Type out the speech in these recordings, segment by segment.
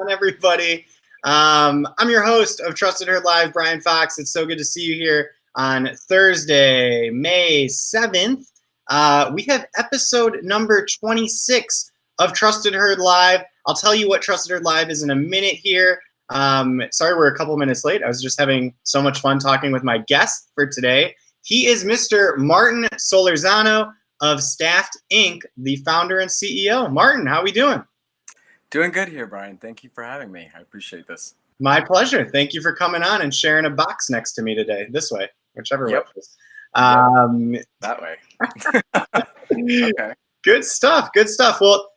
on, everybody? I'm your host of Trusted Herd Live, Brian Fox. It's so good to see you here on Thursday, May 7th. We have episode number 26 of Trusted Herd Live. I'll tell you what Trusted Herd Live is in a minute here. Sorry we're a couple minutes late. I was just having so much fun talking with my guest for today. He is Mr. Martin Solorzano of Staffed Inc., the founder and CEO. Martin, how are we doing? Doing good here, Brian. Thank you for having me. I appreciate this. My pleasure. Thank you for coming on and sharing a box next to me today. This way, whichever way it is. That way. Okay. Good stuff. Good stuff. Well,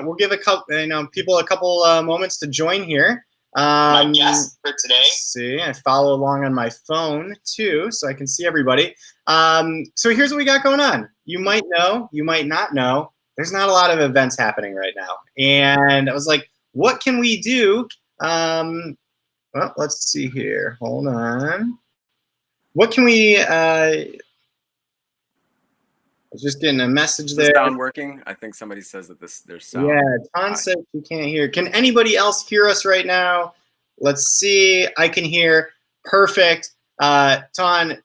we'll give a couple, people a couple moments to join here. My guest for today. See, I follow along on my phone too, so I can see everybody. So here's what we got going on. You might know, you might not know. There's not a lot of events happening right now, and I was like, what can we do? Well, let's see here. Hold on. What can we? I was just getting a message there. Is the sound working? I think somebody says that there's sound. Yeah, Ton says you can't hear. Can anybody else hear us right now? Let's see. I can hear. Perfect. Ton,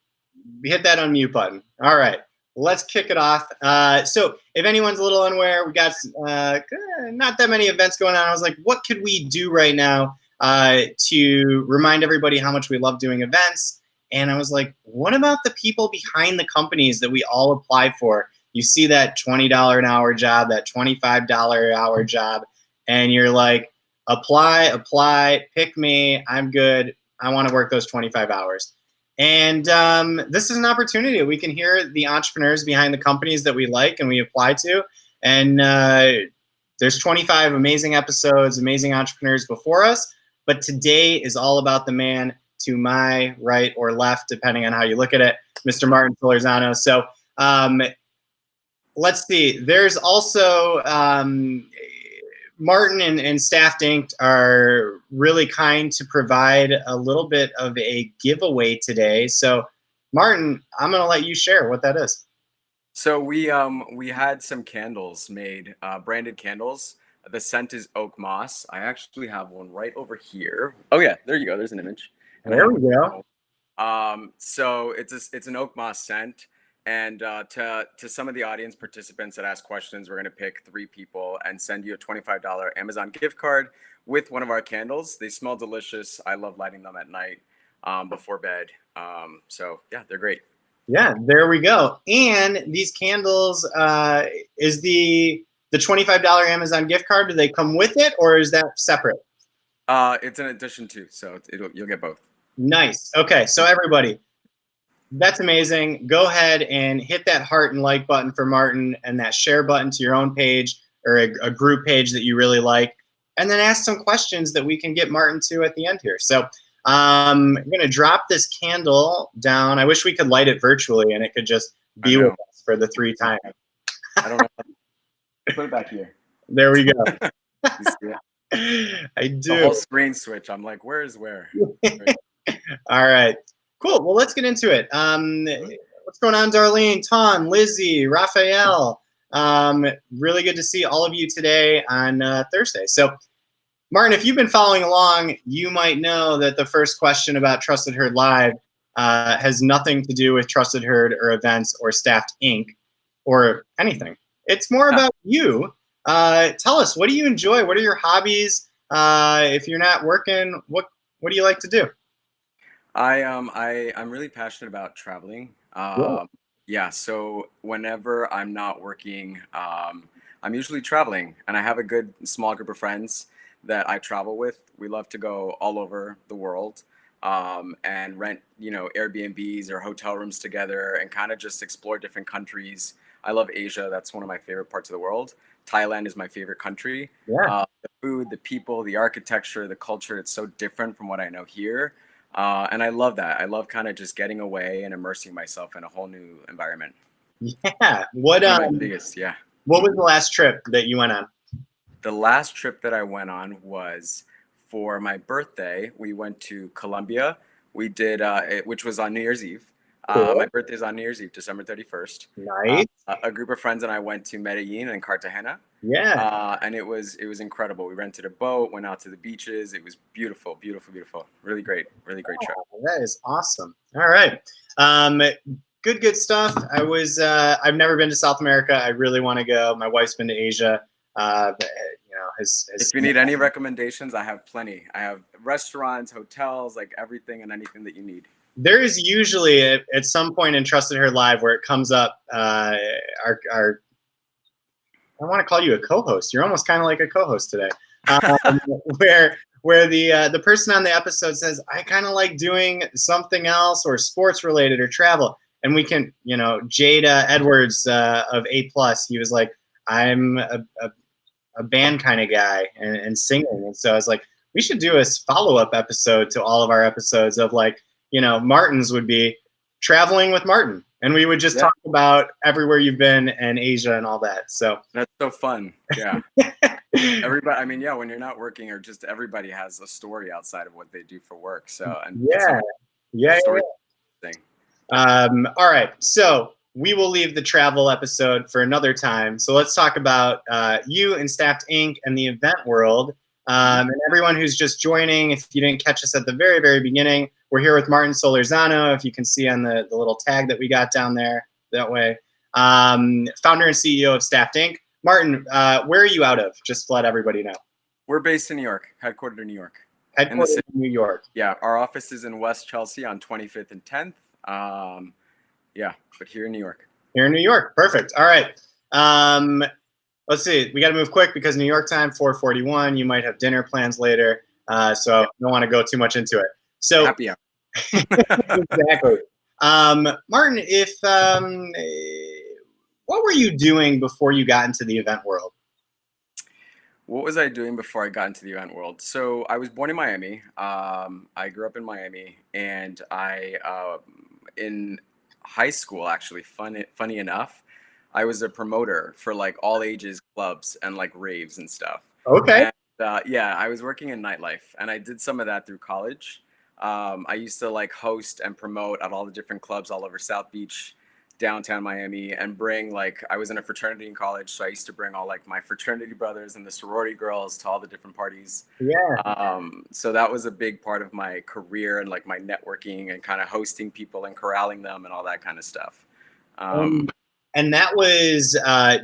hit that unmute button. All right. Let's kick it off. So if anyone's a little unaware, we got not that many events going on. I was like, what could we do right now to remind everybody how much we love doing events? And I was like, what about the people behind the companies that we all apply for? You see that $20 an hour job, that $25 an hour job, and you're like, apply, pick me. I'm good. I want to work those 25 hours. And this is an opportunity. We can hear the entrepreneurs behind the companies that we like and we apply to. And there's 25 amazing episodes, amazing entrepreneurs before us. But today is all about the man to my right or left, depending on how you look at it, Mr. Martin Solorzano. So let's see. There's also Martin and Staffed Inc. are really kind to provide a little bit of a giveaway today. So, Martin, I'm going to let you share what that is. So we had some candles made, branded candles. The scent is oak moss. I actually have one right over here. Oh yeah, there you go. There's an image. And there we go. So it's an oak moss scent. And to some of the audience participants that ask questions, we're going to pick 3 people and send you a $25 Amazon gift card with one of our candles. They smell delicious. I love lighting them at night before bed. So yeah, they're great. Yeah, there we go. And these candles, is the $25 Amazon gift card, do they come with it or is that separate? It's an addition too, so you'll get both. Nice. Okay, so everybody, that's amazing. Go ahead and hit that heart and like button for Martin and that share button to your own page or a group page that you really like. And then ask some questions that we can get Martin to at the end here. So I'm going to drop this candle down. I wish we could light it virtually and it could just be with us for the 3 times. I don't know. Put it back here. There we go. You see it? I do. The whole screen switch. I'm like, where is where? All right. Cool. Well, let's get into it. What's going on, Darlene, Ton, Lizzie, Raphael? Really good to see all of you today on Thursday. So, Martin, if you've been following along, you might know that the first question about Trusted Herd Live has nothing to do with Trusted Herd or events or Staffed Inc. or anything. It's more about you. Tell us, what do you enjoy? What are your hobbies? If you're not working, what do you like to do? I'm really passionate about traveling. Yeah, so whenever I'm not working, I'm usually traveling, and I have a good small group of friends that I travel with. We love to go all over the world, and rent, Airbnbs or hotel rooms together and kind of just explore different countries. I love Asia. That's one of my favorite parts of the world. Thailand is my favorite country. Yeah. The food, the people, the architecture, the culture, it's so different from what I know here. And I love that. I love kind of just getting away and immersing myself in a whole new environment. Yeah. One of my biggest, yeah. What was the last trip that you went on? The last trip that I went on was for my birthday. We went to Colombia. We did, which was on New Year's Eve. My birthday is on New Year's Eve, December 31st. Nice. A group of friends and I went to Medellin and Cartagena. Yeah. And it was incredible. We rented a boat, went out to the beaches. It was beautiful, beautiful, beautiful. Really great trip. That is awesome. All right. Um, good stuff. I've never been to South America. I really want to go. My wife's been to Asia. Has If you need any recommendations, I have plenty. I have restaurants, hotels, like everything and anything that you need. there is usually at some point in Trusted Her Live where it comes up. Our I want to call you a co-host. You're almost kind of like a co-host today. Um, where the person on the episode says, I kind of like doing something else or sports related or travel. And we can, Jada Edwards of A Plus, he was like, I'm a band kind of guy and singing. And so I was like, we should do a follow-up episode to all of our episodes of like, Martin's would be traveling with Martin. And we would just Yeah, talk about everywhere you've been and Asia and all that. So that's so fun. Yeah. Everybody, I mean, yeah, when you're not working or just everybody has a story outside of what they do for work. So, and it's yeah, a yeah. story thing. All right. So we will leave the travel episode for another time. So let's talk about you and Staffed Inc. and the event world. And everyone who's just joining, if you didn't catch us at the very, very beginning, we're here with Martin Solorzano, if you can see on the little tag that we got down there that way. Founder and CEO of Staffed Inc. Martin, where are you out of? Just to let everybody know. We're based in New York, headquartered in New York. Headquartered in New York. Yeah, our office is in West Chelsea on 25th and 10th. Yeah, but here in New York. Here in New York. Perfect. All right. Let's see. We got to move quick because New York time, 4:41. You might have dinner plans later, so I don't want to go too much into it. So happy hour. exactly. Martin, what were you doing before you got into the event world? What was I doing before I got into the event world? So I was born in Miami. I grew up in Miami, and in high school, actually, funny enough, I was a promoter for like all ages clubs and like raves and stuff. Okay. And yeah, I was working in nightlife, and I did some of that through college. I used to like host and promote at all the different clubs all over South Beach, downtown Miami, and bring like I was in a fraternity in college, so I used to bring all like my fraternity brothers and the sorority girls to all the different parties. Yeah. So that was a big part of my career and like my networking and kind of hosting people and corralling them and all that kind of stuff. And that was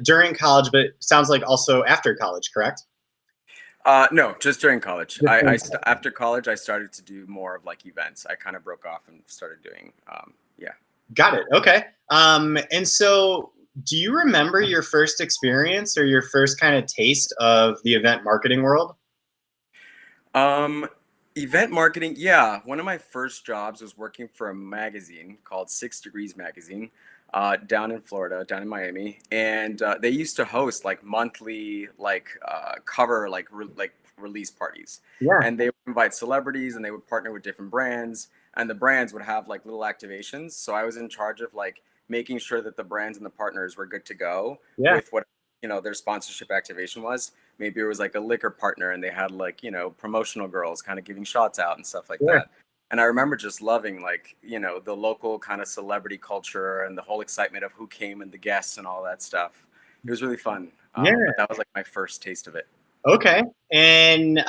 during college, but it sounds like also after college, correct? No, just during college. After college, I started to do more of like events. I kind of broke off and started doing, yeah. Got it. Okay. And so do you remember your first experience or your first kind of taste of the event marketing world? Event marketing, yeah. One of my first jobs was working for a magazine called 6 Degrees Magazine, down in Florida, down in Miami, and they used to host like monthly, like cover, like release parties. Yeah. And they would invite celebrities, and they would partner with different brands, and the brands would have like little activations. So I was in charge of like making sure that the brands and the partners were good to go with what their sponsorship activation was. Maybe it was like a liquor partner and they had like promotional girls kind of giving shots out and stuff like that. And I remember just loving like the local kind of celebrity culture and the whole excitement of who came and the guests and all that stuff. It was really fun. But that was like my first taste of it. Okay. And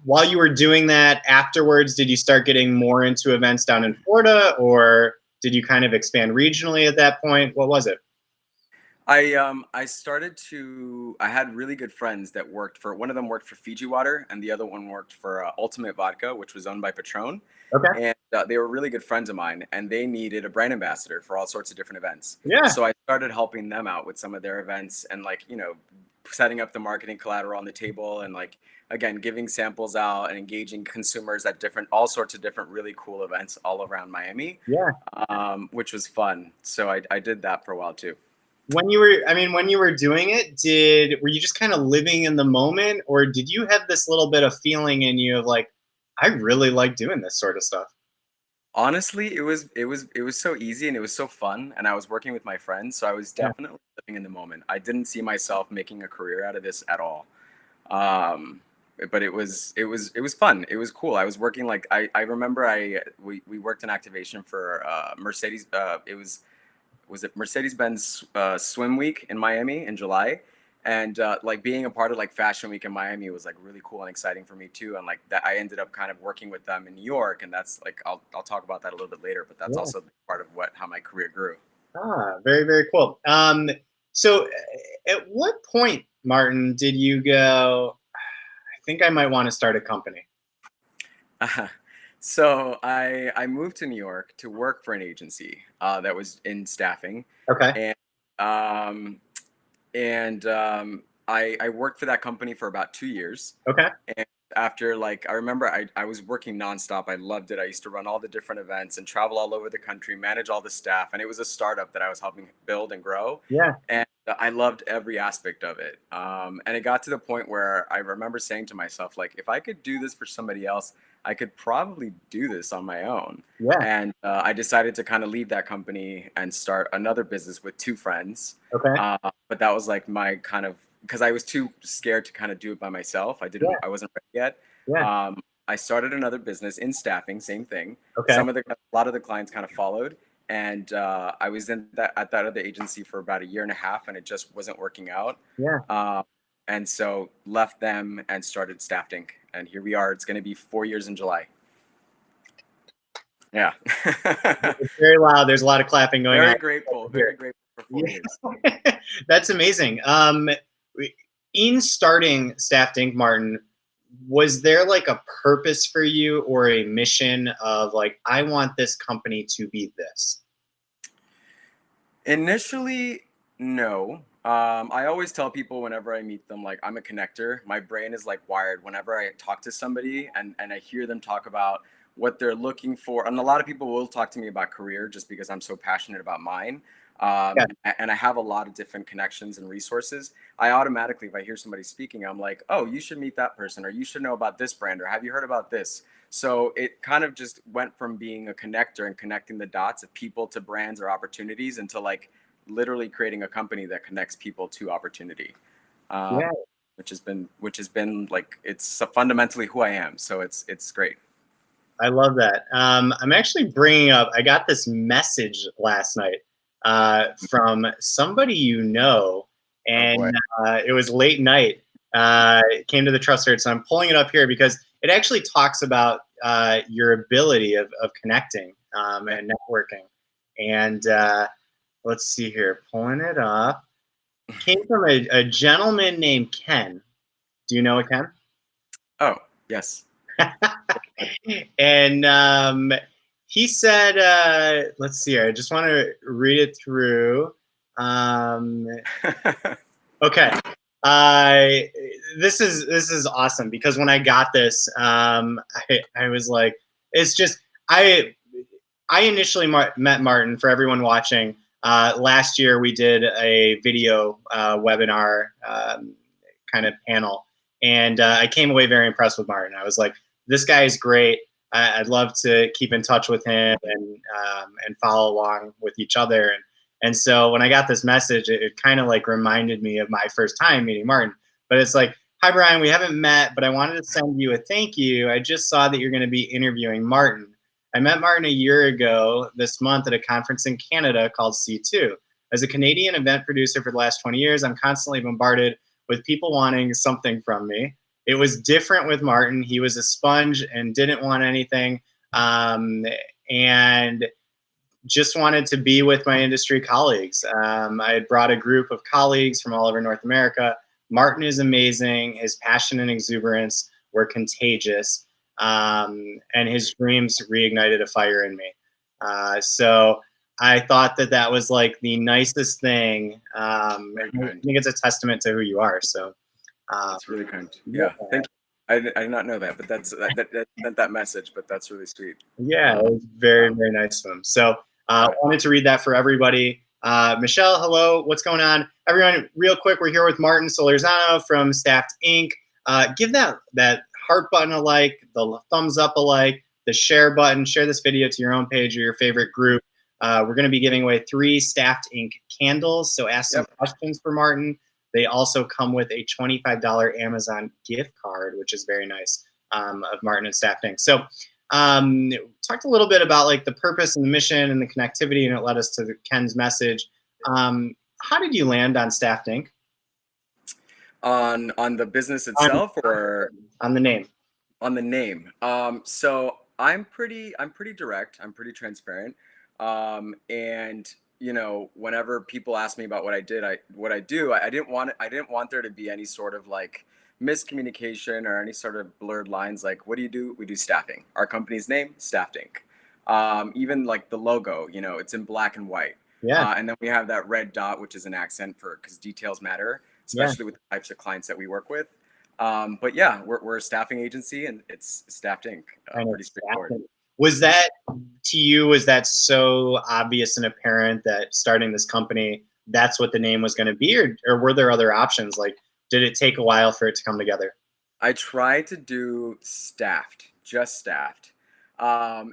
while you were doing that afterwards, did you start getting more into events down in Florida, or did you kind of expand regionally at that point? What was it? I started to I had really good friends that worked for one of them worked for Fiji Water and the other one worked for Ultimate Vodka, which was owned by Patron. Okay. And they were really good friends of mine, and they needed a brand ambassador for all sorts of different events. Yeah. So I started helping them out with some of their events and like setting up the marketing collateral on the table and like again giving samples out and engaging consumers at all sorts of different really cool events all around Miami. Yeah. Which was fun. So I did that for a while too. When you were doing it, were you just kind of living in the moment, or did you have this little bit of feeling in you of like, I really like doing this sort of stuff? Honestly, it was so easy and it was so fun, and I was working with my friends, so I was definitely living in the moment. I didn't see myself making a career out of this at all. But it was fun. It was cool. I was working like I remember we worked in activation for Mercedes. It was it Mercedes-Benz Swim Week in Miami in July, And like being a part of like Fashion Week in Miami was like really cool and exciting for me too. And like that, I ended up kind of working with them in New York, and that's like I'll talk about that a little bit later. But that's Yeah. also part of what how my career grew. Very, very cool. So at what point, Martin, did you go, I think I might want to start a company? So I moved to New York to work for an agency that was in staffing, Okay. and um, I worked for that company for about 2 years. Okay. And after like I remember I was working nonstop. I loved it. I used to run all the different events and travel all over the country, manage all the staff, and it was a startup that I was helping build and grow. Yeah. And I loved every aspect of it. And it got to the point where I remember saying to myself, like, if I could do this for somebody else, I could probably do this on my own. Yeah. And I decided to kind of leave that company and start another business with two friends. Okay. But that was like my kind of because I was too scared to kind of do it by myself. Yeah. I wasn't ready yet. Yeah. I started another business in staffing, same thing. Okay. A lot of the clients kind of followed, and I was in that at that other agency for about a year and a half, and it just wasn't working out. Yeah. Um, and so left them and started Staffed Inc. And here we are. It's going to be 4 years in July. Yeah. It's very loud. There's a lot of clapping going on. Very grateful. Very grateful for 4 years. Yeah. That's amazing. In starting Staffed Inc., Martin, was there like a purpose for you or a mission of like, I want this company to be this? Initially, no. I always tell people whenever I meet them, like I'm a connector. My brain is like wired whenever I talk to somebody and I hear them talk about what they're looking for. And a lot of people will talk to me about career just because I'm so passionate about mine. Yeah. And I have a lot of different connections and resources. I automatically, if I hear somebody speaking, I'm like, oh, you should meet that person, or you should know about this brand, or have you heard about this? So it kind of just went from being a connector and connecting the dots of people to brands or opportunities into like literally creating a company that connects people to opportunity, Yeah. which has been like it's fundamentally who I am. So it's great. I love that. I'm actually bringing up, I got this message last night from somebody you know, Oh boy. and it was late night. It came to the Trust Search. So I'm pulling it up here because it actually talks about your ability of connecting and networking. And let's see here, pulling it up. Came from a gentleman named Ken. Do you know a Ken? Oh yes. And he said, let's see here. I just want to read it through. Okay. This is awesome because when I got this, I was like, it's just I initially met Martin. For everyone watching, last year we did a video webinar kind of panel, and I came away very impressed with Martin. I was like, this guy is great. I'd love to keep in touch with him and follow along with each other. And so when I got this message, it kind of like reminded me of my first time meeting Martin. But it's like, hi Brian, we haven't met, but I wanted to send you a thank you. I just saw that you're going to be interviewing Martin. I met Martin a year ago this month at a conference in Canada called C2. As a Canadian event producer for the last 20 years, I'm constantly bombarded with people wanting something from me. It was different with Martin. He was a sponge and didn't want anything, and just wanted to be with my industry colleagues. I had brought a group of colleagues from all over North America. Martin is amazing. His passion and exuberance were contagious, and his dreams reignited a fire in me. So I thought that was like the nicest thing. I think it's a testament to who you are. So That's really kind. Yeah, thank you. I did not know that, but that sent that message. But that's really sweet. Yeah, it was very, very nice of him. So I wanted to read that for everybody. Michelle, hello. What's going on? Everyone, real quick, we're here with Martin Solorzano from Staffed Inc. Give that heart button a like, the thumbs up a like, the share button. Share this video to your own page or your favorite group. We're going to be giving away 3 Staffed Inc. candles. So ask some questions for Martin. They also come with a $25 Amazon gift card, which is very nice, of Martin and Staffed Inc. So talked a little bit about like the purpose and the mission and the connectivity, and it led us to Ken's message. How did you land on Staffed Inc.? On the business on, itself or on the name? on the name? So I'm pretty direct. I'm pretty transparent. And whenever people ask me about what I do, I didn't want there to be any sort of like miscommunication or any sort of blurred lines. Like, what do you do? We do staffing. Our company's name, Staffed Inc. Even like the logo, it's in black and white. Yeah, And then we have that red dot, which is an accent for because details matter, yeah. especially with the types of clients that we work with. But yeah, we're a staffing agency and it's Staffed Inc. And Pretty it's straightforward. staffing. Was that to you? Was that so obvious and apparent that starting this company, that's what the name was going to be, or were there other options? Like, did it take a while for it to come together? I tried to do Staffed, just Staffed.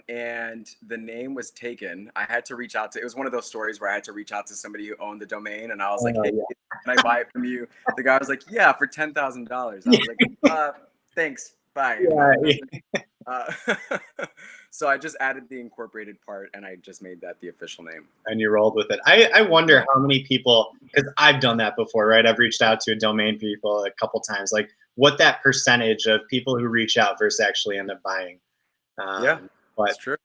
And the name was taken. I had to reach out to, it was one of those stories where I had to reach out to somebody who owned the domain and I was like, hey, Yeah, can I buy it from you? The guy was like, yeah, for $10,000. I yeah, was like, thanks, bye. And yeah, then, yeah. uh, so I just added the incorporated part and I just made that the official name. And you rolled with it. I wonder Yeah. how many people, because I've done that before, right? I've reached out to a domain people a couple times, like what that percentage of people who reach out versus actually end up buying. Yeah, it's But true.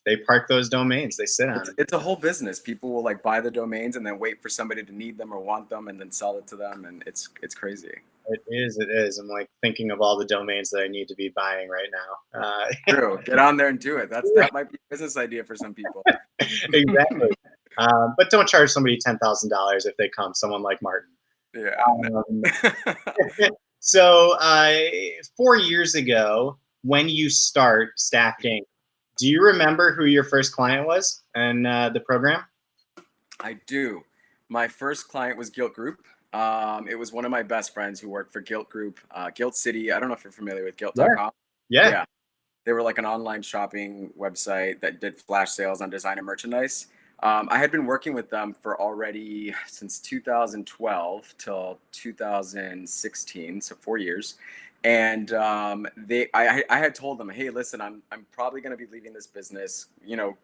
they park those domains, they sit on It's them. it's a whole business. People will like buy the domains and then wait for somebody to need them or want them and then sell it to them and it's crazy. It is, it is. I'm like thinking of all the domains that I need to be buying right now. True. Get on there and do it. That might be a business idea for some people. Exactly. But don't charge somebody $10,000 if they come, someone like Martin. Yeah. Um, so 4 years ago, when you start staffing, do you remember who your first client was and the program? I do. My first client was Guilt Group. It was one of my best friends who worked for Guilt Group, Guilt City. I don't know if you're familiar with Yeah, Guilt.com. yeah, Yeah. They were like an online shopping website that did flash sales on designer merchandise. I had been working with them for already since 2012 till 2016, so 4 years. And I had told them, hey, listen, I'm probably going to be leaving this business.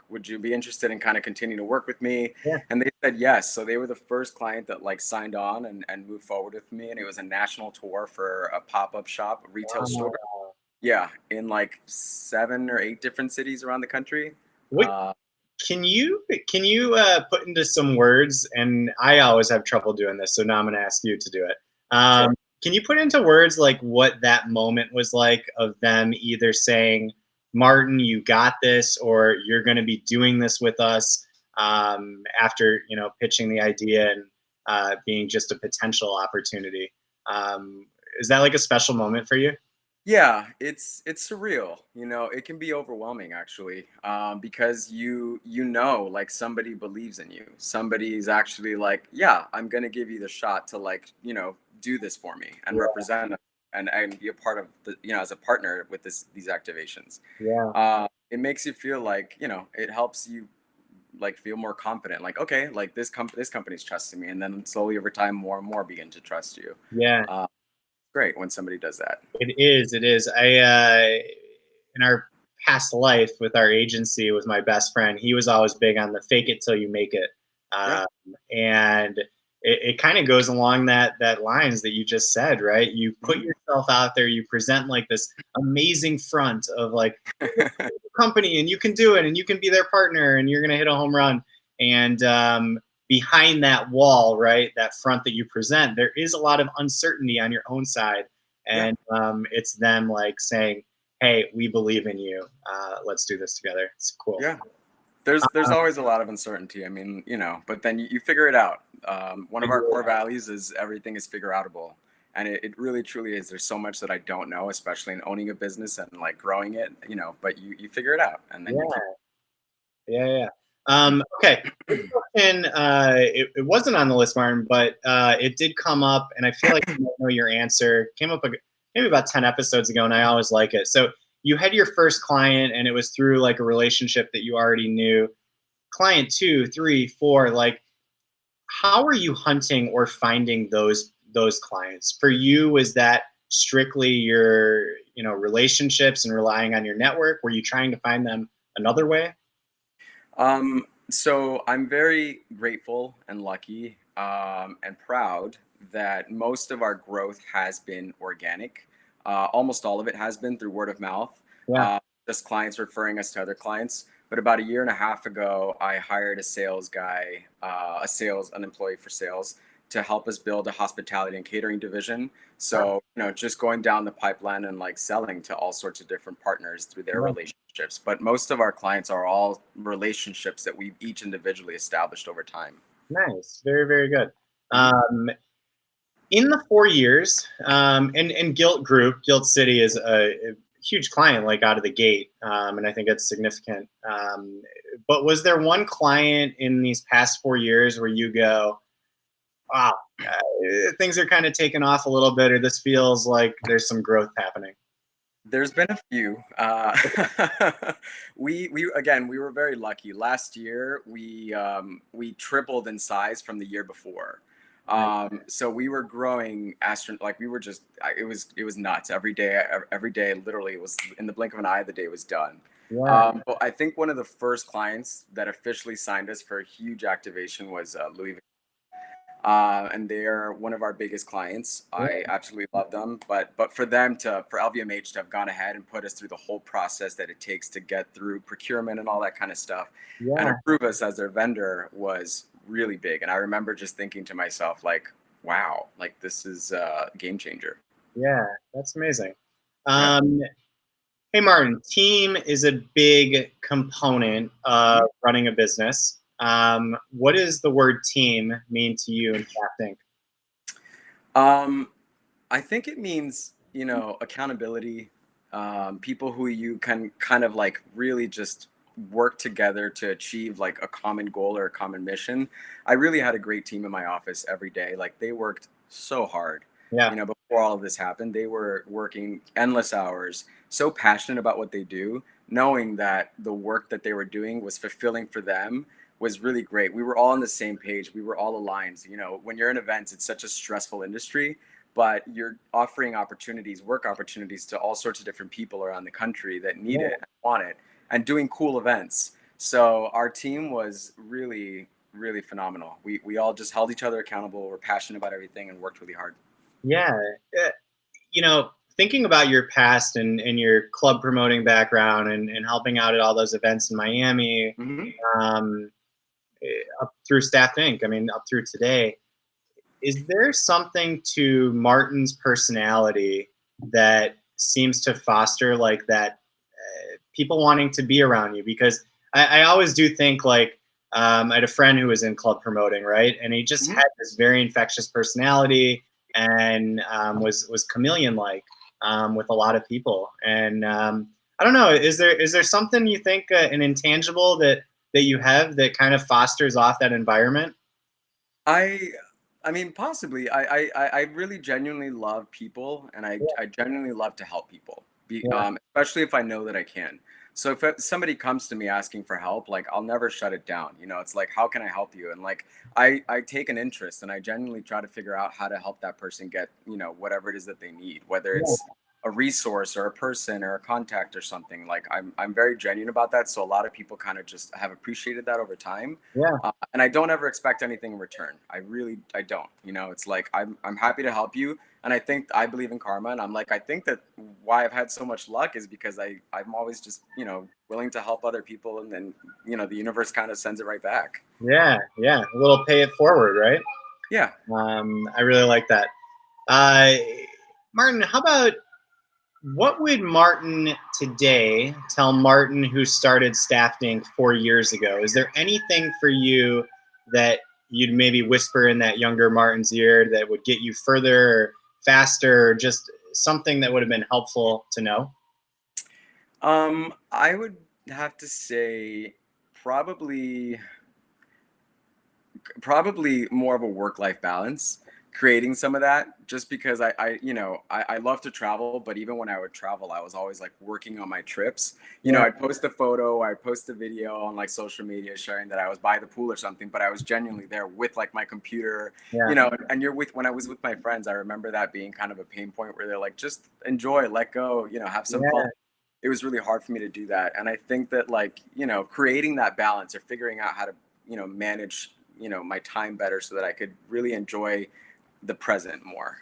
Would you be interested in kind of continuing to work with me? yeah. And they said yes. So they were the first client that like signed on and moved forward with me. And it was a national tour for a pop-up shop, a retail store. Wow. Yeah, in like 7 or 8 different cities around the country. What Uh, can you put into some words? And I always have trouble doing this, so now I'm going to ask you to do it. sure. Can you put into words like what that moment was like of them either saying, "Martin, you got this," or "You're going to be doing this with us," after pitching the idea and being just a potential opportunity? Um, is that like a special moment for you? Yeah, it's surreal. It can be overwhelming actually, because like somebody believes in you. Somebody's actually like, yeah, I'm gonna give you the shot to like do this for me and Yeah, represent and be a part of the as a partner with these activations. yeah. It makes you feel like it helps you like feel more confident. Like okay, like this company's trusting me, and then slowly over time, more and more begin to trust you. Yeah. Uh, Great when somebody does that. It is. It is. In our past life with our agency with my best friend, he was always big on the fake it till you make it, Yeah. um, and it kind of goes along that lines that you just said, right? You put Mhm. yourself out there, you present like this amazing front of like company, and you can do it, and you can be their partner, and you're gonna hit a home run, and behind that wall, right, that front that you present, there is a lot of uncertainty on your own side, Yeah. and it's them like saying, "Hey, we believe in you. Let's do this together." It's cool. Yeah. There's always a lot of uncertainty. I mean, but then you figure it out. One of our core values is everything is figure outable. And it really truly is. There's so much that I don't know, especially in owning a business and like growing it, but you figure it out and then you keep. Yeah, yeah, yeah. Okay, this question, it wasn't on the list, Martin, but it did come up, and I feel like I know your answer. Came up maybe about 10 episodes ago, and I always like it. So you had your first client, and it was through like a relationship that you already knew. Client two, three, four, like how are you hunting or finding those clients? For you, is that strictly your relationships and relying on your network? Were you trying to find them another way? So I'm very grateful and lucky and proud that most of our growth has been organic. Almost all of it has been through word of mouth, Yeah. uh, just clients referring us to other clients. But about a year and a half ago, I hired a sales guy, an employee for sales to help us build a hospitality and catering division. So, just going down the pipeline and like selling to all sorts of different partners through their Yeah. relationships. But most of our clients are all relationships that we've each individually established over time. Nice. Very, very good. Mhm. In the 4 years, and Gilt City is a huge client, like out of the gate, and I think it's significant. But was there one client in these past 4 years where you go, wow, things are kind of taking off a little bit, or this feels like there's some growth happening? There's been a few. We again, we were very lucky. Last year, we tripled in size from the year before. Nice. So we were growing like we were just it was nuts every day. Every day, literally, it was in the blink of an eye. The day was done. Yeah. But I think one of the first clients that officially signed us for a huge activation was Louis, and they're one of our biggest clients. I Yeah. absolutely love them, but for LVMH to have gone ahead and put us through the whole process that it takes to get through procurement and all that kind of stuff, and Yeah. approve us as their vendor was really big. And I remember just thinking to myself, like, wow, like this is a game changer. Yeah. That's amazing. Yeah. Um, Hey, Martin, team is a big component of Mhm. running a business. What does the word team mean to you in Staff Inc? Um, I think it means, accountability, people who you can kind of like really just work together to achieve like a common goal or a common mission. I really had a great team in my office every day. Like they worked so hard. Yeah, Before all of this happened, they were working endless hours, so passionate about what they do, knowing that the work that they were doing was fulfilling for them was really great. We were all on the same page. We were all aligned. When you're in events, it's such a stressful industry, but you're offering opportunities, work opportunities to all sorts of different people around the country that need yeah, it and want it and doing cool events. So our team was really, really phenomenal. We all just held each other accountable, were passionate about everything and worked really hard. yeah. Uh, Thinking about your past and your club promoting background and helping out at all those events in Miami, Hmm. um, up through Staff Inc. I mean, up through today. Is there something to Martin's personality that seems to foster like that people wanting to be around you? Because I always do think like I had a friend who was in club promoting, right, and he just Hmm. had this very infectious personality and was chameleon like with a lot of people. And I don't know, is there something you think an intangible that you have that kind of fosters off that environment? I I mean, possibly. I really genuinely love people, and Yeah, I genuinely love to help people. yeah, Especially if I know that I can. So if somebody comes to me asking for help, like I'll never shut it down. It's like, how can I help you? And like I take an interest, and I genuinely try to figure out how to help that person get whatever it is that they need, whether yeah, it's a resource or a person or a contact or something. Like I'm very genuine about that. So a lot of people kind of just have appreciated that over time, yeah. and I don't ever expect anything in return. I don't. It's like I'm happy to help you, and I believe in karma, and I'm like I think that why I've had so much luck is because I'm always just willing to help other people, and then the universe kind of sends it right back. Yeah, yeah, a little pay it forward, right? Yeah. I really like that. Uh, Martin, how about what would Martin today tell Martin who started Staff Inc. 4 years ago? Is there anything for you that you'd maybe whisper in that younger Martin's ear that would get you further, or faster, or just something that would have been helpful to know? I would have to say probably probably more of a work-life balance, creating some of that, just because I love to travel, but even when I would travel I was always like working on my trips. Yeah, I'd post a photo, I'd post a video on like social media sharing that I was by the pool or something, but I was genuinely there with like my computer. yeah, And you're with when I was with my friends, I remember that being kind of a pain point where they're like, just enjoy, let go, have some fun. yeah, It was really hard for me to do that, and I think that like creating that balance or figuring out how to manage my time better so that I could really enjoy the present more.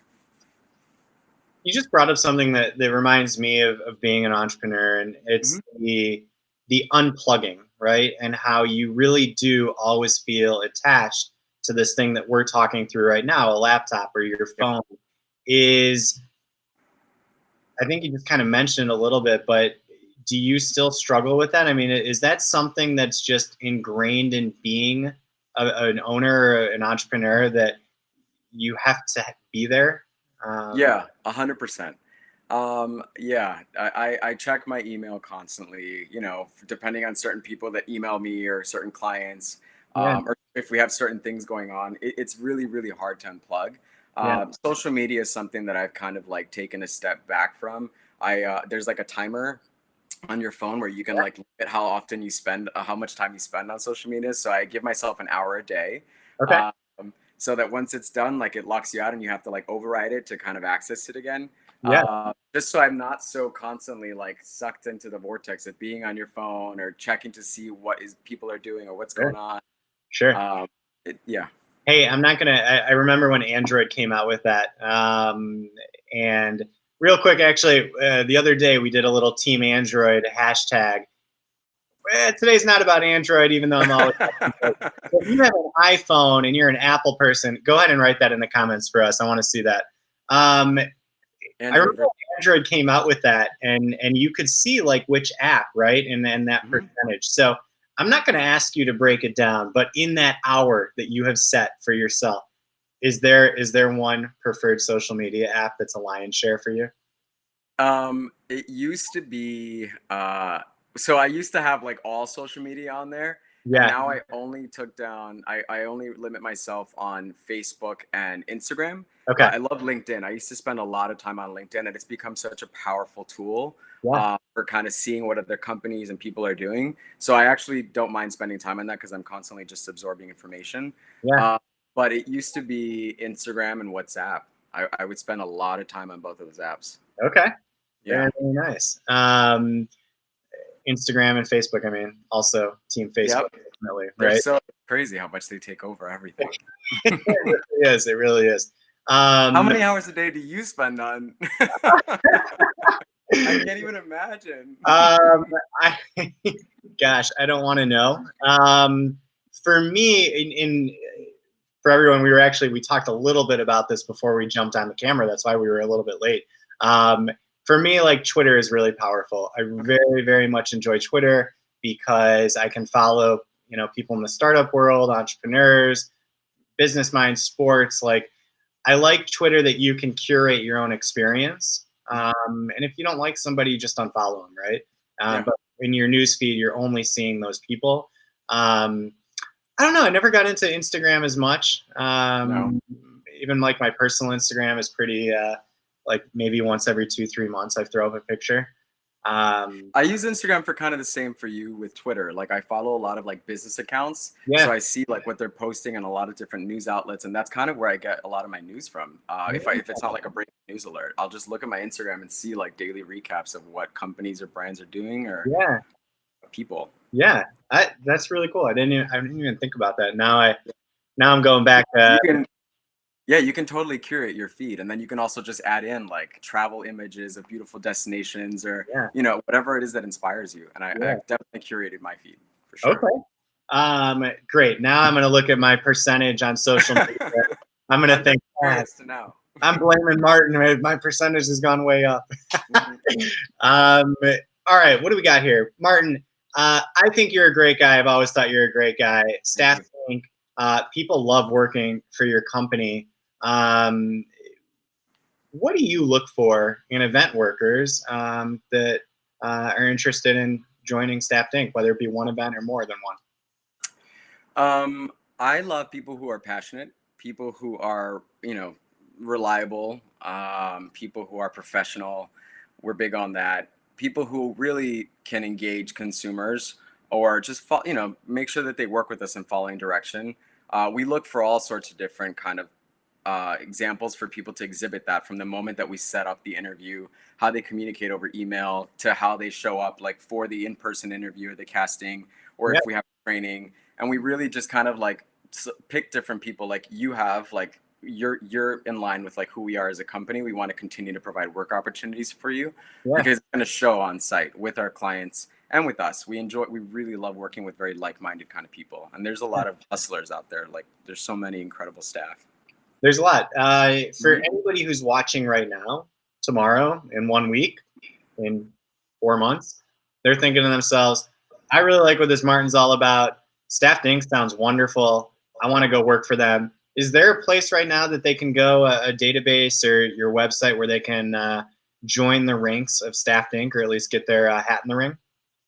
You just brought up something that reminds me of being an entrepreneur, and it's Hmm. the unplugging, right? And how you really do always feel attached to this thing that we're talking through right now, a laptop or your Yeah. phone. Is I think you just kind of mentioned a little bit, but do you still struggle with that? I mean, is that something that's just ingrained in being an owner or an entrepreneur that you have to be there? Um, Yeah, 100%. Yeah, I check my email constantly, you know, depending on certain people that email me or certain clients, yeah, or if we have certain things going on, it's really, really hard to unplug. yeah, Social media is something that I've kind of like taken a step back from. There's like a timer on your phone where you can yeah. like limit how often you spend, how much time you spend on social media. So I give myself an hour a day. Okay. Um, so that once it's done, like it locks you out and you have to like override it to kind of access it again. Yeah. Just so I'm not so constantly like sucked into the vortex of being on your phone or checking to see what is people are doing or what's Sure. going on. Sure. Um, yeah. Hey, I'm not gonna. I remember when Android came out with that. And real quick, actually, the other day we did a little Team Android hashtag. Today's not about Android, even though I'm always. If you have an iPhone and you're an Apple person, go ahead and write that in the comments for us. I want to see that. Um, I remember Android. when Android came out with that, and you could see like which app, right, and that Mhm. percentage. So I'm not going to ask you to break it down, but in that hour that you have set for yourself, is there one preferred social media app that's a lion's share for you? It used to be so I used to have like all social media on there, and Yeah. now I only took down I only limit myself on Facebook and Instagram. Okay. I love LinkedIn. I used to spend a lot of time on LinkedIn, and it's become such a powerful tool Yeah. for kind of seeing what other companies and people are doing. So I actually don't mind spending time on that because I'm constantly just absorbing information. Yeah. Uh, but it used to be Instagram and WhatsApp. I would spend a lot of time on both of those apps. Okay. Yeah. Very, very nice. Instagram and Facebook. I mean, also Team Facebook, Yep. ultimately, They're right? so crazy how much they take over everything. It really is. It really is. How Um, many hours a day do you spend on? I can't even imagine. um, I, gosh, I don't want to know. For me, in for everyone, we talked a little bit about this before we jumped on the camera. That's why we were a little bit late. Um, for me, like Twitter is really powerful. I Okay. very, very much enjoy Twitter because I can follow, people in the startup world, entrepreneurs, business minds, sports. Like I like Twitter that you can curate your own experience. Mhm. And if you don't like somebody, you just unfollow them, right? Yeah. But in your newsfeed, you're only seeing those people. Um, I don't know. I never got into Instagram as much. No. Even like my personal Instagram is pretty, like maybe once every 2, 3 months, I throw up a picture. Um, I use Instagram for kind of the same for you with Twitter. Like I follow a lot of like business accounts, so yeah. I see like what they're posting on a lot of different news outlets, and that's kind of where I get a lot of my news from. If it's not like a breaking news alert, I'll just look at my Instagram and see like daily recaps of what companies or brands are doing or Yeah. people. Yeah. That's really cool. I didn't even think about that. Now I'm going back. You can Yeah, you can totally curate your feed, and then you can also just add in like travel images of beautiful destinations or Yeah. whatever it is that inspires you. And Yeah. I've definitely curated my feed for sure. Okay. Great. Now I'm going to look at my percentage on social media. I'm going to I'm very think, "Ah, curious to know. I'm blaming Martin. My percentage has gone way up." Mhm. um, all right. What do we got here? Martin, I think you're a great guy. I've always thought you're a great guy. Thank Staff you. Inc. People love working for your company. Um, what do you look for in event workers that are interested in joining Staff Inc., whether it be one event or more than one? I love people who are passionate, people who are, reliable, people who are professional. We're big on that. People who really can engage consumers or just, make sure that they work with us in following direction. We look for all sorts of different kind of examples for people to exhibit that from the moment that we set up the interview, how they communicate over email to how they show up, like for the in-person interview or the casting, or Yeah. if we have training. And we really just kind of like pick different people like you have, like you're in line with like who we are as a company. We want to continue to provide work opportunities for you Yeah. because it's going to show on site with our clients and with us. We really love working with very like-minded kind of people. And there's a lot of hustlers out there. Like there's so many incredible staff. There's a lot. For Mhm. anybody who's watching right now, tomorrow, in 1 week, in 4 months, they're thinking to themselves, I really like what this Martin's all about. Staffed Inc. sounds wonderful. I want to go work for them. Is there a place right now that they can go, a database or your website where they can join the ranks of Staffed Inc. or at least get their hat in the ring?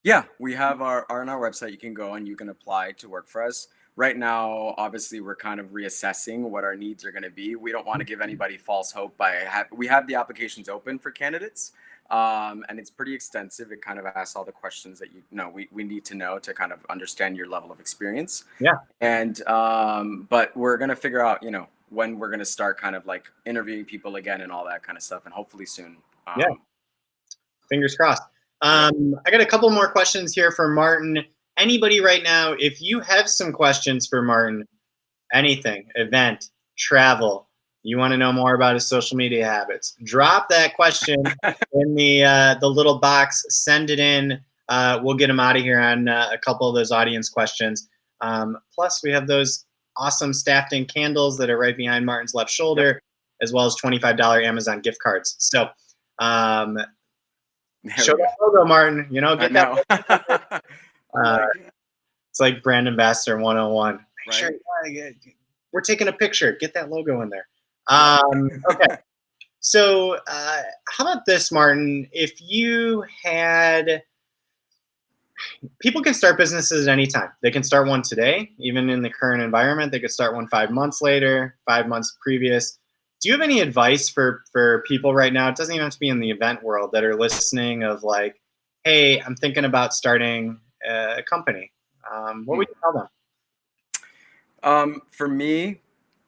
Yeah, we have on our website. You can go and you can apply to work for us. Right now, obviously, we're kind of reassessing what our needs are going to be. We don't want to give anybody false hope we have the applications open for candidates, and it's pretty extensive. It kind of asks all the questions that you know we need to know to kind of understand your level of experience. Yeah, And but we're going to figure out, when we're going to start kind of like interviewing people again and all that kind of stuff, and hopefully soon. yeah. Um, Fingers crossed. yeah. I got a couple more questions here for Martin. Anybody right now, if you have some questions for Martin, anything, event, travel, you want to know more about his social media habits, drop that question in the little box. Send it in. We'll get him out of here on a couple of those audience questions. Plus, we have those awesome staffed in candles that are right behind Martin's left Yep. shoulder, as well as $25 Amazon gift cards. So um, There show we go. that logo, Martin. I Get that. know. I'm Uh, like, it's like brand ambassador 101. Make sure right? we're taking a picture. Get that logo in there. Yep. Okay. So, how about this, Martin? If you had people can start businesses at any time. They can start one today, even in the current environment. They could start one 5 months later, 5 months previous. Do you have any advice for people right now? It doesn't even have to be in the event world that are listening. Of like, hey, I'm thinking about starting a company. What Hmm. would you tell them? For me,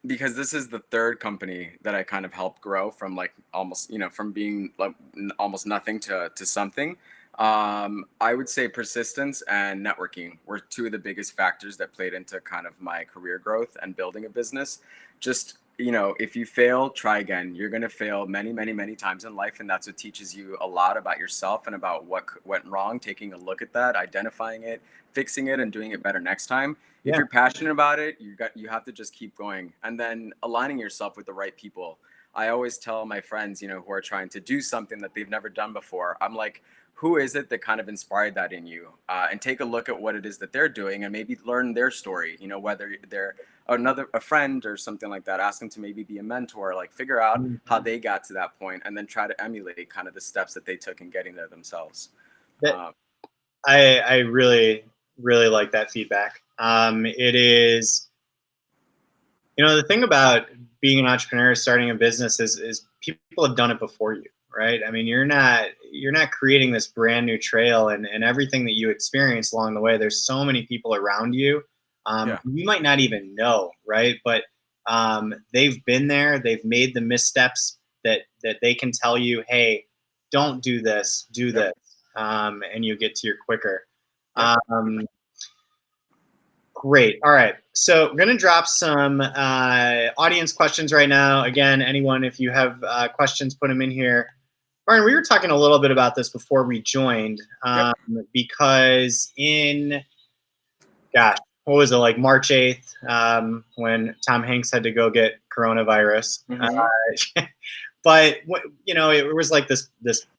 because this is the third company that I kind of helped grow from like almost, from being like almost nothing to something. I would say persistence and networking were two of the biggest factors that played into kind of my career growth and building a business. Just, if you fail, try again. You're going to fail many, many, many times in life. And that's what teaches you a lot about yourself and about what went wrong, taking a look at that, identifying it, fixing it, and doing it better next time. If Yeah. you're passionate about it, you have to just keep going, and then aligning yourself with the right people. I always tell my friends, who are trying to do something that they've never done before, I'm like, who is it that kind of inspired that in you? And take a look at what it is that they're doing, and maybe learn their story. Whether they're a friend or something like that, ask them to maybe be a mentor, like figure out how they got to that point, and then try to emulate kind of the steps that they took in getting there themselves. That Um, I really really like that feedback. It is the thing about being an entrepreneur, starting a business is people have done it before you, right? I mean, you're not creating this brand new trail, and everything that you experience along the way. There's so many people around you. yeah, You might not even know, right? But they've been there. They've made the missteps that they can tell you, hey, don't do this, do yep, this, and you get to your quicker. yep. Um, Great. All right. So I'm going to drop some audience questions right now. Again, anyone, if you have questions, put them in here. Brian, we were talking a little bit about this before we joined, Yep. because gosh, what was it, like March 8th, when Tom Hanks had to go get coronavirus. Hmm. But it was like this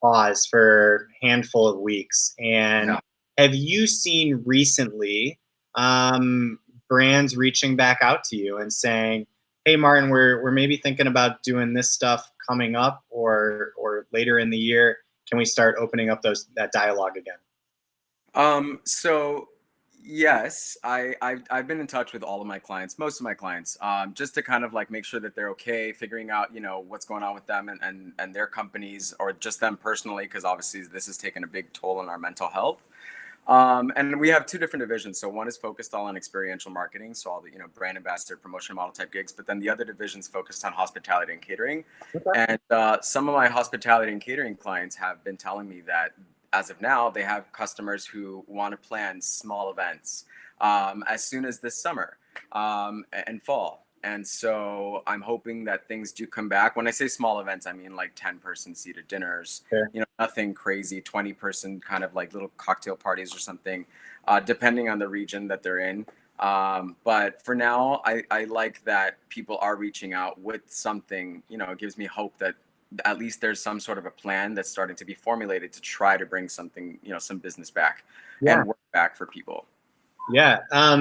pause for a handful of weeks. And Yeah. have you seen recently um, brands reaching back out to you and saying, "Hey, Martin, we're maybe thinking about doing this stuff coming up, or later in the year. Can we start opening up that dialogue again?" So yes, I've been in touch with all of my clients, most of my clients, just to kind of like make sure that they're okay, figuring out, what's going on with them and their companies or just them personally, because obviously this has taken a big toll on our mental health. And we have two different divisions. So one is focused all on experiential marketing, so all the brand ambassador, promotion model type gigs. But then the other division is focused on hospitality and catering. Okay. And some of my hospitality and catering clients have been telling me that as of now, they have customers who want to plan small events as soon as this summer and fall. And so I'm hoping that things do come back. When I say small events, I mean like 10-person seated dinners, Sure. nothing crazy, 20-person kind of like little cocktail parties or something, depending on the region that they're in. But for now, I like that people are reaching out with something, it gives me hope that at least there's some sort of a plan that's starting to be formulated to try to bring something, some business back Yeah. and work back for people. Yeah. I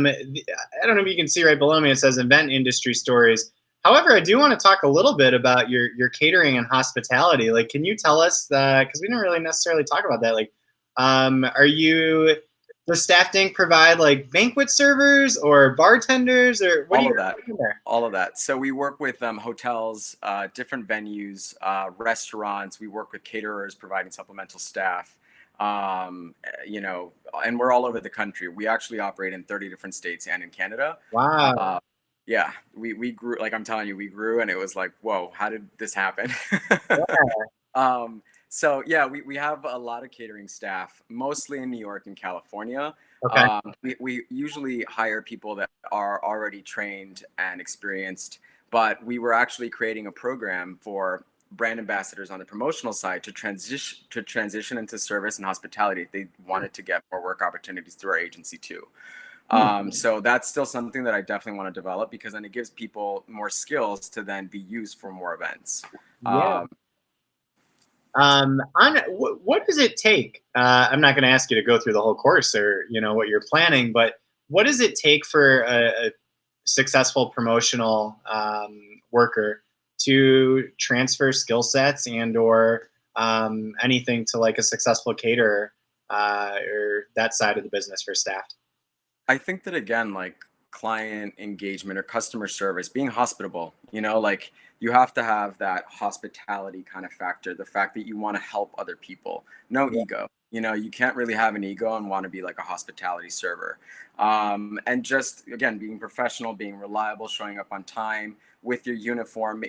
don't know if you can see right below me, it says event industry stories. However, I do want to talk a little bit about your catering and hospitality. Like, can you tell us that? Because we didn't really necessarily talk about that. Like, are you, does Staff Inc. provide like banquet servers or bartenders, or what do All you of that. do there? All of that. So we work with hotels, different venues, restaurants. We work with caterers providing supplemental staff. And we're all over the country. We actually operate in 30 different states and in Canada. Wow. Uh, yeah, we grew, like I'm telling you, we grew, and it was like, whoa, how did this happen? So yeah, we have a lot of catering staff, mostly in New York and California. Okay. We usually hire people that are already trained and experienced, but we were actually creating a program for brand ambassadors on the promotional side to transition into service and hospitality if they wanted to get more work opportunities through our agency too. So that's still something that I definitely want to develop, because then it gives people more skills to then be used for more events. Yeah. Um, What does it take? I'm not going to ask you to go through the whole course or what you're planning, but what does it take for a successful promotional worker to transfer skill sets and or anything to like a successful caterer or that side of the business for staff? I think that again, like client engagement or customer service, being hospitable, like you have to have that hospitality kind of factor, the fact that you want to help other people, no Yeah, ego. You can't really have an ego and want to be like a hospitality server. And just again, being professional, being reliable, showing up on time with your uniform.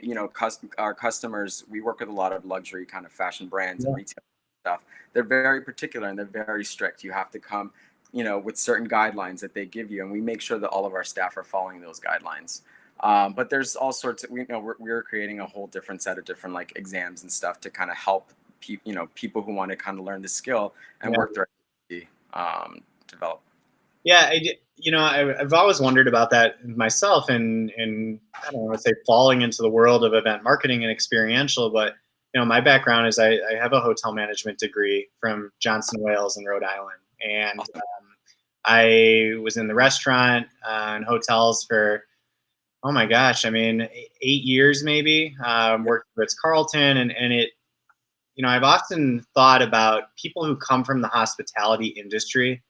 Our customers, we work with a lot of luxury kind of fashion brands and yeah, retail stuff. They're very particular and they're very strict. You have to come with certain guidelines that they give you, and we make sure that all of our staff are following those guidelines. But there's all sorts of, we're creating a whole different set of different like exams and stuff to kind of help people who want to kind of learn the skill and yeah. work their develop. Yeah, I've always wondered about that myself, and I don't want to say falling into the world of event marketing and experiential, but my background is I have a hotel management degree from Johnson Wales in Rhode Island, and Awesome. I was in the restaurant and hotels for, oh my gosh, I mean 8 years maybe. Yeah. Worked at Ritz Carlton, and it, I've often thought about people who come from the hospitality industry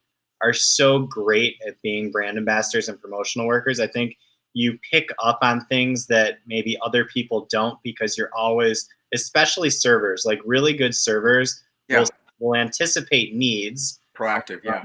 are so great at being brand ambassadors and promotional workers. I think you pick up on things that maybe other people don't, because you're always, especially servers, like really good servers will Yeah. will anticipate needs Proactive. Yeah.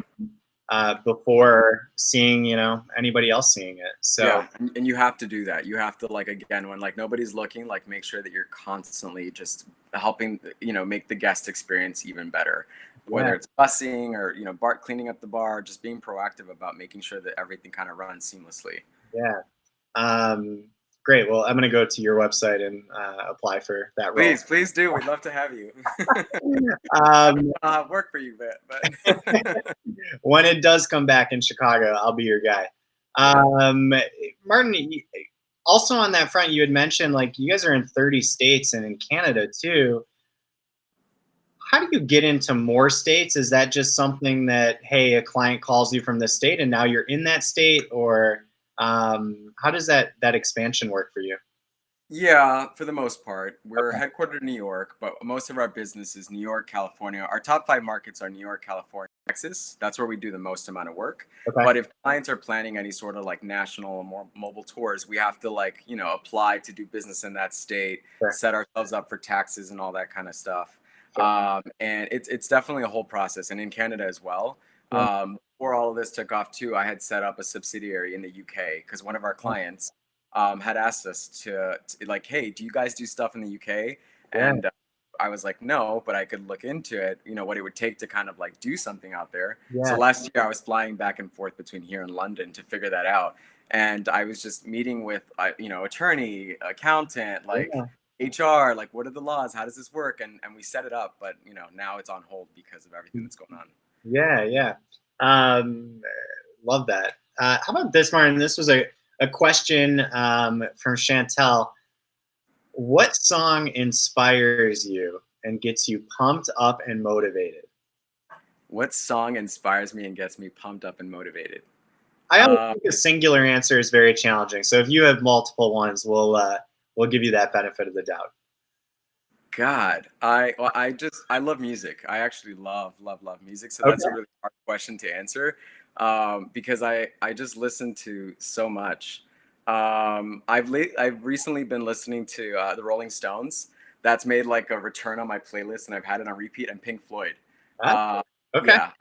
before seeing anybody else seeing it. So Yeah, and you have to do that. You have to, like, again, when like nobody's looking, like make sure that you're constantly just helping, make the guest experience even better. yeah, Whether it's busing or bar cleaning up the bar, just being proactive about making sure that everything kind of runs seamlessly. yeah. Um, Great. Well, I'm going to go to your website and apply for that role. Please, please do. We'd love to have you. I don't Um, know how it work for you, but when it does come back in Chicago, I'll be your guy. yeah. Martin, also on that front, you had mentioned like you guys are in 30 states and in Canada too. How do you get into more states? Is that just something that, hey, a client calls you from this state and now you're in that state, or how does that expansion work for you? Yeah, for the most part. We're Okay. headquartered in New York, but most of our business is New York, California. Our top five markets are New York, California, Texas. That's where we do the most amount of work. Okay. But if clients are planning any sort of like national or more mobile tours, we have to like, apply to do business in that state, Sure. set ourselves up for taxes and all that kind of stuff. Sure. And it's definitely a whole process. And in Canada as well. Yeah. Before all of this took off too, I had set up a subsidiary in the UK because one of our clients had asked us to like, hey, do you guys do stuff in the UK? Yeah. And I was like, no, but I could look into it, what it would take to kind of like do something out there. So Yeah. last year I was flying back and forth between here and London to figure that out. and I was just meeting with, attorney, accountant, like Yeah. HR, like what are the laws? How does this work? And we set it up, but now it's on hold because of everything that's going on. Yeah, yeah. Um, love that. How about this, Martin? This was a question from Chantel. What song inspires you and gets you pumped up and motivated? What song inspires me and gets me pumped up and motivated? I always Uh, think a singular answer is very challenging. So if you have multiple ones, we'll give you that benefit of the doubt. God, I love music. I actually love music. So that's a Okay. really hard question to answer, because I just listen to so much. I've recently been listening to the Rolling Stones. That's made like a return on my playlist, and I've had it on repeat. And Pink Floyd. Ah, Uh, okay. yeah,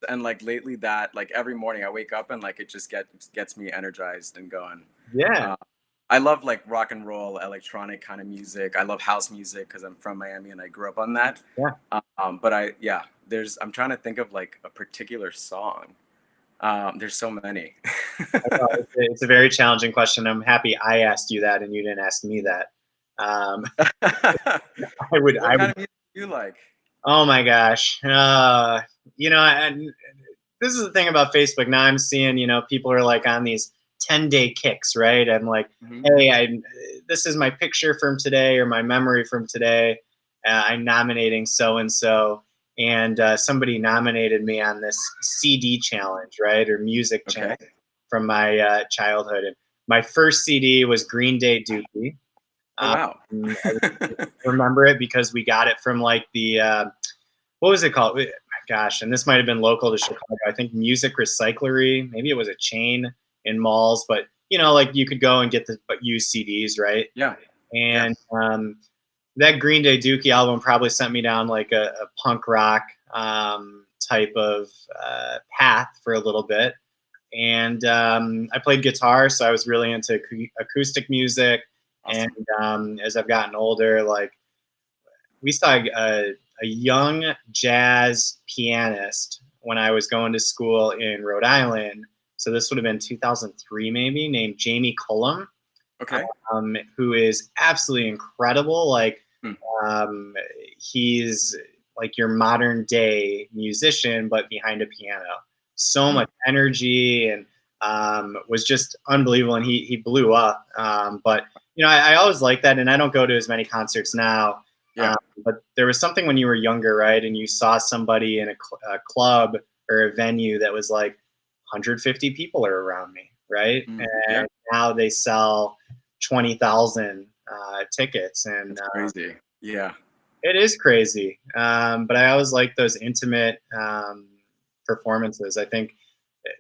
and like lately, that like every morning I wake up and like it just gets me energized and going. Yeah. Uh, I love like rock and roll, electronic kind of music. I love house music because I'm from Miami and I grew up on that. Yeah. But I'm trying to think of like a particular song. There's so many. It's a very challenging question. I'm happy I asked you that and you didn't ask me that. Um, What I kind would. of music do you like? Oh my gosh. And this is the thing about Facebook. Now I'm seeing, people are like on these 10-day kicks, right? I'm like, Hmm. hey, this is my picture from today or my memory from today. I'm nominating so and so. And somebody nominated me on this CD challenge, right? Or music challenge Okay. from my childhood. And my first CD was Green Day Dookie. Oh Um, wow. I remember it because we got it from like the what was it called? Gosh, and this might have been local to Chicago. I think Music Recyclery. Maybe it was a chain in malls, but like you could go and get the used CDs, right? Yeah. And Yes. that Green Day Dookie album probably sent me down like a punk rock type of path for a little bit. And I played guitar, so I was really into acoustic music. And Awesome. as I've gotten older, like we saw a young jazz pianist when I was going to school in Rhode Island. So this would have been 2003, maybe, named Jamie Cullum, Okay. who is absolutely incredible. Like, Hmm. um, he's like your modern day musician, but behind a piano. So Hmm. much energy and was just unbelievable. And he blew up. But I always like that, and I don't go to as many concerts now. Yeah. But there was something when you were younger, right? And you saw somebody in a club or a venue that was like 150 people are around me, right? Hmm. Yeah. And now they sell 20,000 tickets, and That's crazy. Yeah. it is crazy. But I always like those intimate performances. I think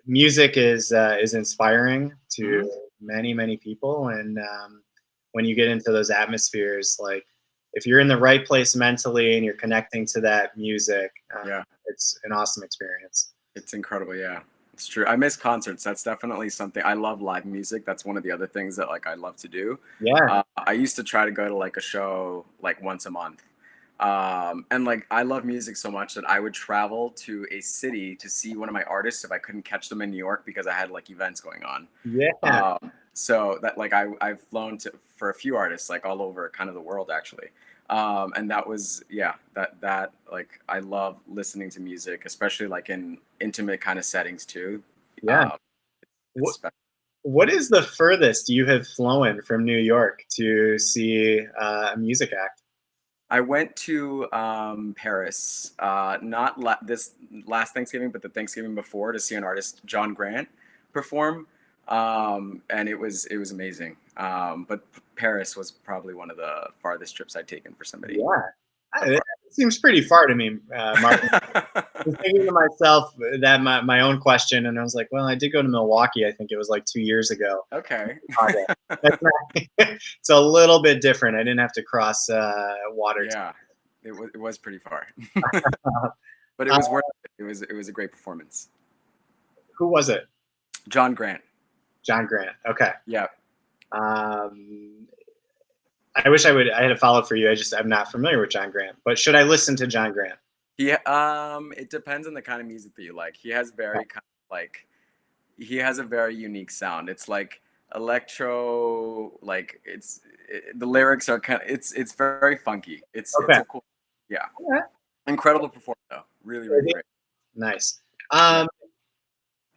music is inspiring to Hmm. many people, and when you get into those atmospheres, like if you're in the right place mentally and you're connecting to that music, Yeah. it's an awesome experience. It's incredible, yeah. It's true. I miss concerts. That's definitely something. I love live music. That's one of the other things that like I love to do. Yeah, I used to try to go to like a show like once a month. And like I love music so much that I would travel to a city to see one of my artists if I couldn't catch them in New York because I had like events going on. yeah, So that like I've flown to for a few artists like all over kind of the world actually. And that was yeah that like I love listening to music, especially like in intimate kind of settings too. yeah. Um, it's What special. what is the furthest you have flown from New York to see a music act? I went to Paris, not this last Thanksgiving, but the Thanksgiving before to see an artist, John Grant, perform, and it was amazing. But Paris was probably one of the farthest trips I'd taken for somebody Yeah, so it far. seems pretty far to me, Mark. Was thinking to myself that my own question, and I was like, well, I did go to Milwaukee. I think it was like 2 years ago. Okay. Chicago. That's not, it's a little bit different. I didn't have to cross water. Yeah, it was pretty far, Uh, but it was worth it. It was a great performance. who was it? John Grant. John Grant. Okay. Yeah. Um, I wish I had a follow up for you. I'm not familiar with John Grant, but should I listen to John Grant? It depends on the kind of music that you like. He has very kind of like he has a very unique sound. It's like electro, like the lyrics are kind of it's very funky. It's Okay. a cool, yeah, All right. incredible performer though. Really, really great. Nice. Yeah.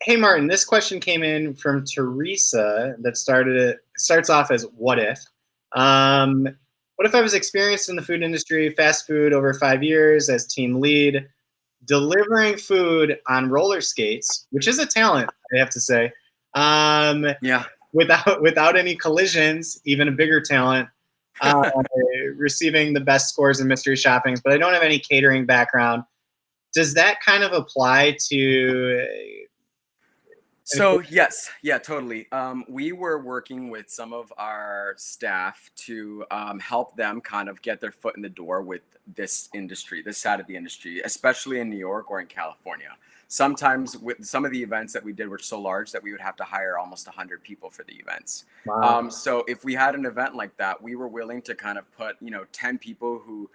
Hey Martin, this question came in from Teresa that starts off as what if? Um, what if I was experienced in the food industry, fast food over 5 years as team lead, delivering food on roller skates, which is a talent, I have to say, um, Yeah. without any collisions, even a bigger talent. Uh, Receiving the best scores in mystery shoppings, but I don't have any catering background. Does that kind of apply to? So yes, yeah, totally. We were working with some of our staff to help them kind of get their foot in the door with this industry, this side of the industry, especially in New York or in California. Sometimes with some of the events that we did were so large that we would have to hire almost 100 people for the events. Wow. So if we had an event like that, we were willing to kind of put 10 people who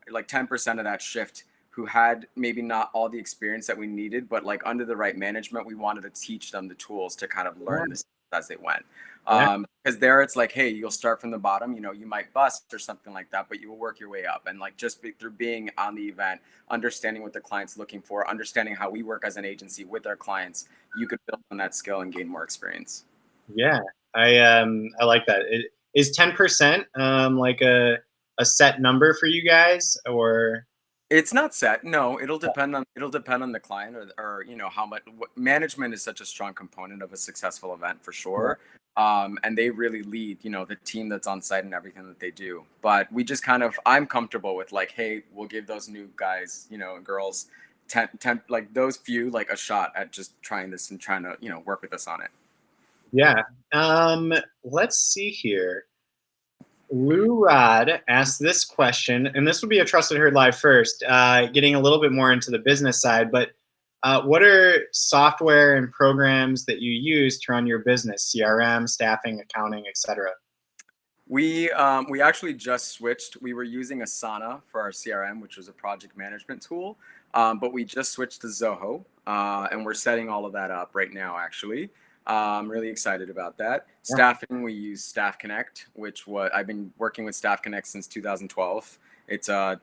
like 10% of that shift who had maybe not all the experience that we needed, but like under the right management, we wanted to teach them the tools to kind of Yeah. learn this as they went. Yeah. Because there it's like, hey, you'll start from the bottom, you might bust or something like that, but you will work your way up. And like through being on the event, understanding what the client's looking for, understanding how we work as an agency with our clients, you could build on that skill and gain more experience. Yeah, I like that. Is 10% like a set number for you guys, or It's not set. No, it'll depend on the client or how much management is such a strong component of a successful event for yeah, sure. And they really lead, the team that's on site and everything that they do. But we just I'm comfortable with like, hey, we'll give those new guys, and girls 10 like those few like a shot at just trying this and trying to, work with us on it. yeah. Let's see here. Lou Rod asked this question, and this would be a Trusted Herd Live first, getting a little bit more into the business side. But what are software and programs that you use to run your business? CRM, staffing, accounting, etc. We actually just switched. We were using Asana for our CRM, which was a project management tool, but we just switched to Zoho, and we're setting all of that up right now. Actually, I'm really excited about that. Yeah. Staffing, we use Staff Connect, I've been working with Staff Connect since 2012. It's a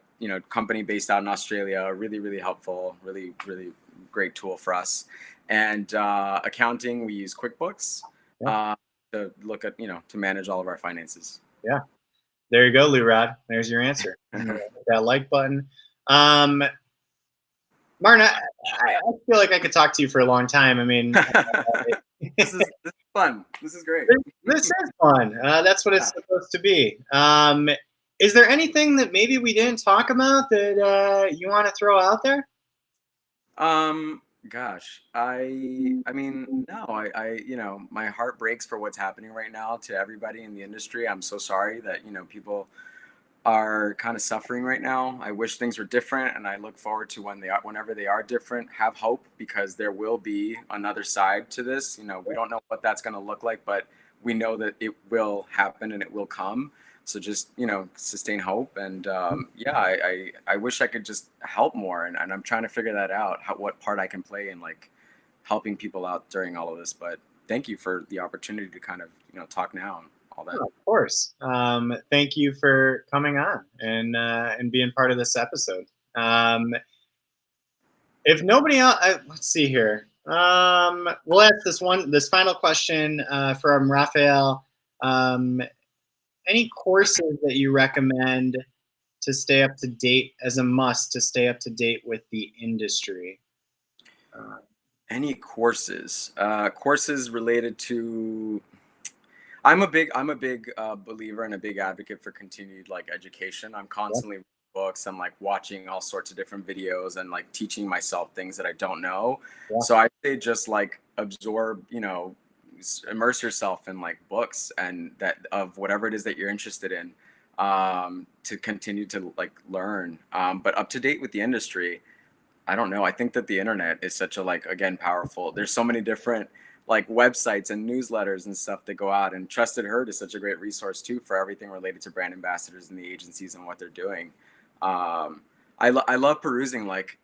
company based out in Australia. Really, really helpful. Really, really great tool for us. And accounting, we use QuickBooks. Yeah. To look at, to manage all of our finances. Yeah. There you go, Lou Rod. There's your answer. That like button. Martin, I feel like I could talk to you for a long time. I mean, This is fun. This is great. this is fun. That's what it's supposed to be. Is there anything that maybe we didn't talk about that you want to throw out there? Gosh, I mean, no, my heart breaks for what's happening right now to everybody in the industry. I'm so sorry that, people are kind of suffering right now. I wish things were different, and I look forward to whenever they are different. Have hope, because there will be another side to this. We don't know what that's going to look like, but we know that it will happen and it will come. So just sustain hope, and yeah, I wish I could just help more, and I'm trying to figure that out, what part I can play in like helping people out during all of this. But thank you for the opportunity to kind of talk now and all that. Oh, of course. Thank you for coming on and being part of this episode. If nobody else, let's see here. We'll ask this final question from Raphael. Um, any courses that you recommend to stay up to date as a must to stay up to date with the industry? Any courses? Courses related to. I'm a big believer and a big advocate for continued like education. I'm constantly reading books. I'm like watching all sorts of different videos and like teaching myself things that I don't know. Yeah. So I say just like absorb, immerse yourself in like books and that of whatever it is that you're interested in, to continue to like learn. But up to date with the industry, I don't know. I think that the internet is such a like again powerful. There's so many different like websites and newsletters and stuff that go out, and Trusted Herd is such a great resource too for everything related to brand ambassadors and the agencies and what they're doing. I love perusing like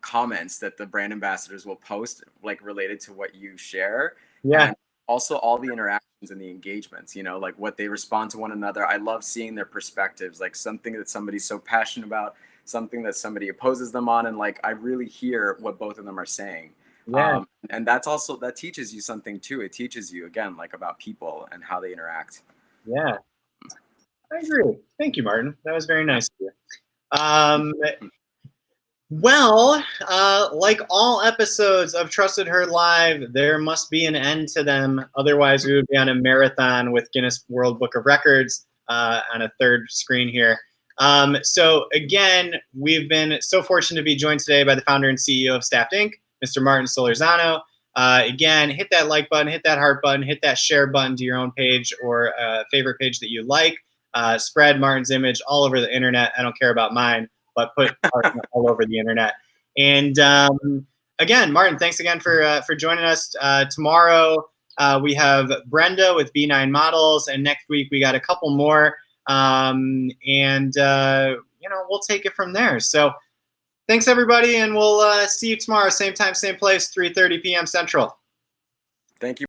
comments that the brand ambassadors will post, like related to what you share, Yeah. and also all the interactions and the engagements, you know, like what they respond to one another. I love seeing their perspectives, like something that somebody's so passionate about, something that somebody opposes them on, and like I really hear what both of them are saying. Yeah. And that's also, that teaches you something too. It teaches you again, like about people and how they interact. Yeah. I agree. Thank you, Martin. That was very Yeah. nice of you. Well, like all episodes of Trusted Heard Live, there must be an end to them. Otherwise, we would be on a marathon with Guinness World Book of Records on a third screen here. So again, we've been so fortunate to be joined today by the founder and CEO of Staffed Inc., Mr. Martin Solorzano. Again, hit that like button, hit that heart button, hit that share button to your own page or favorite page that you like. Spread Martin's image all over the internet. I don't care about mine, but put Martin all over the internet. And again, Martin, thanks again for joining us. Tomorrow we have Brenda with B9 Models, and next week we got a couple more. And you know, we'll take it from there. So thanks everybody, and we'll see you tomorrow, same time, same place, 3:30 p.m. Central. Thank you.